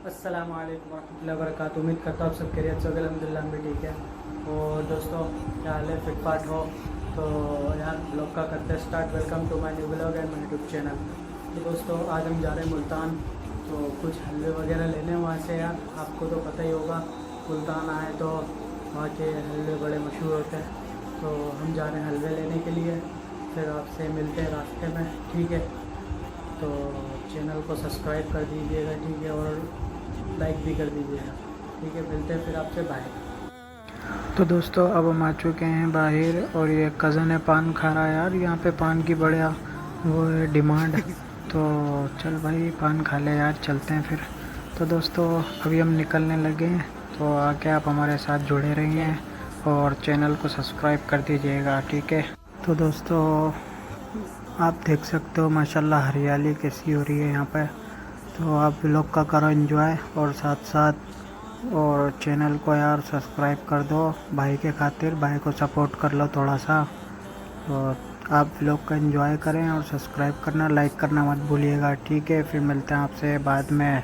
अस्सलाम वालेकुम रहमतुल्लाहि व बरकातुहू। उम्मीद करता हूँ आप सब खैरियत से होंगे। अल्हम्दुलिल्लाह हम भी ठीक है। और दोस्तों क्या हाल है, फिट फाट हो तो यार ब्लॉग का करते हैं start. Welcome to my new blog and my YouTube channel. तो दोस्तों आज हम जा रहे हैं मुल्तान, तो कुछ हलवे वगैरह लेने वहाँ से। यार आपको तो पता ही होगा, मुल्तान आए तो वहाँ के हलवे बड़े मशहूर होते हैं। तो हम जा रहे हैं हलवे लेने के लिए, फिर आपसे मिलते हैं रास्ते में, ठीक है। तो चैनल को सब्सक्राइब कर दीजिएगा, ठीक है, और लाइक भी कर दीजिएगा, ठीक है। मिलते हैं फिर आपसे, बाय। तो दोस्तों अब हम आ चुके हैं बाहर, और ये कज़न है पान खा रहा है। यार यहाँ पे पान की बढ़िया वो है डिमांड, तो चल भाई पान खा ले यार, चलते हैं फिर। तो दोस्तों अभी हम निकलने लगे हैं, तो आके आप हमारे साथ जुड़े रहिए और चैनल को सब्सक्राइब कर दीजिएगा, ठीक है। तो दोस्तों आप देख सकते हो माशाल्लाह हरियाली कैसी हो रही है यहाँ पे। तो आप व्लॉग का करो एंजॉय, और साथ साथ और चैनल को यार सब्सक्राइब कर दो भाई के खातिर, भाई को सपोर्ट कर लो थोड़ा सा। तो आप व्लॉग का एंजॉय करें और सब्सक्राइब करना, लाइक करना मत भूलिएगा, ठीक है। फिर मिलते हैं आपसे बाद में।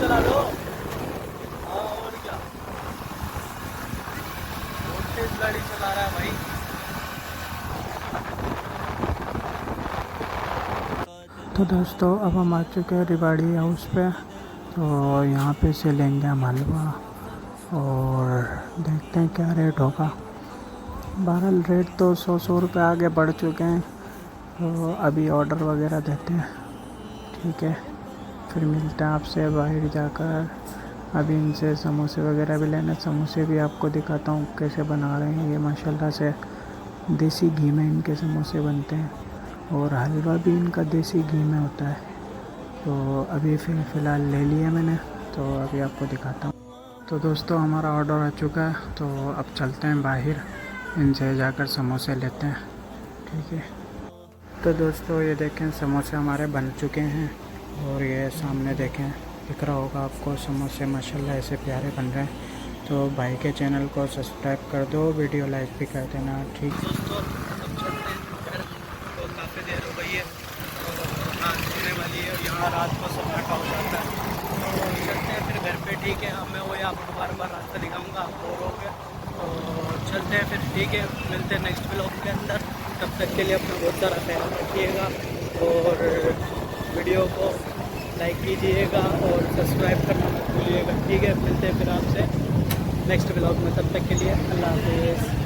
चला लो और क्या, गाड़ी चला रहा है भाई। तो दोस्तों अब हम आ चुके हैं रिवाड़ी हाउस पे, तो यहाँ पे से लेंगे हम हलवा और देखते हैं क्या रेट होगा। बहरहाल रेट तो 100 रुपये आगे बढ़ चुके हैं, तो अभी ऑर्डर वगैरह देते हैं, ठीक है। फिर मिलते हैं आपसे बाहर जाकर। अभी इनसे समोसे वगैरह भी लेना, समोसे भी आपको दिखाता हूँ कैसे बना रहे हैं। ये माशाल्लाह से देसी घी में इनके समोसे बनते हैं, और हलवा भी इनका देसी घी में होता है। तो अभी फ़िलहाल ले लिया मैंने, तो अभी आपको दिखाता हूँ। तो दोस्तों हमारा ऑर्डर आ चुका है, तो अब चलते हैं बाहर, इनसे जाकर समोसे लेते हैं, ठीक है। तो दोस्तों ये देखें समोसे हमारे बन चुके हैं, और ये सामने देखें दिख रहा होगा आपको समोसे माशाल्लाह ऐसे प्यारे बन रहे हैं। तो भाई के चैनल को सब्सक्राइब कर दो, वीडियो लाइक भी कर देना, ठीक। दोस्तों अब चलते हैं घर, तो काफ़ी देर हो गई है और रात होने वाली है, यहाँ रात को सन्नाटा हो जाता है। तो चलते हैं फिर घर पे, ठीक है। अब मैं वही आपको बार बार रास्ता दिखाऊँगा, आप बोर हो गए, तो चलते हैं फिर, ठीक है। मिलते हैं नेक्स्ट ब्लॉग के अंदर, तब तक के लिए अपना बहुत सारा ख्याल रखिएगा और वीडियो को लाइक कीजिएगा और सब्सक्राइब करना मत भूलिएगा, ठीक है। मिलते हैं फिर आपसे नेक्स्ट ब्लॉग में, तब तक के लिए अल्लाह हाफ़िज़।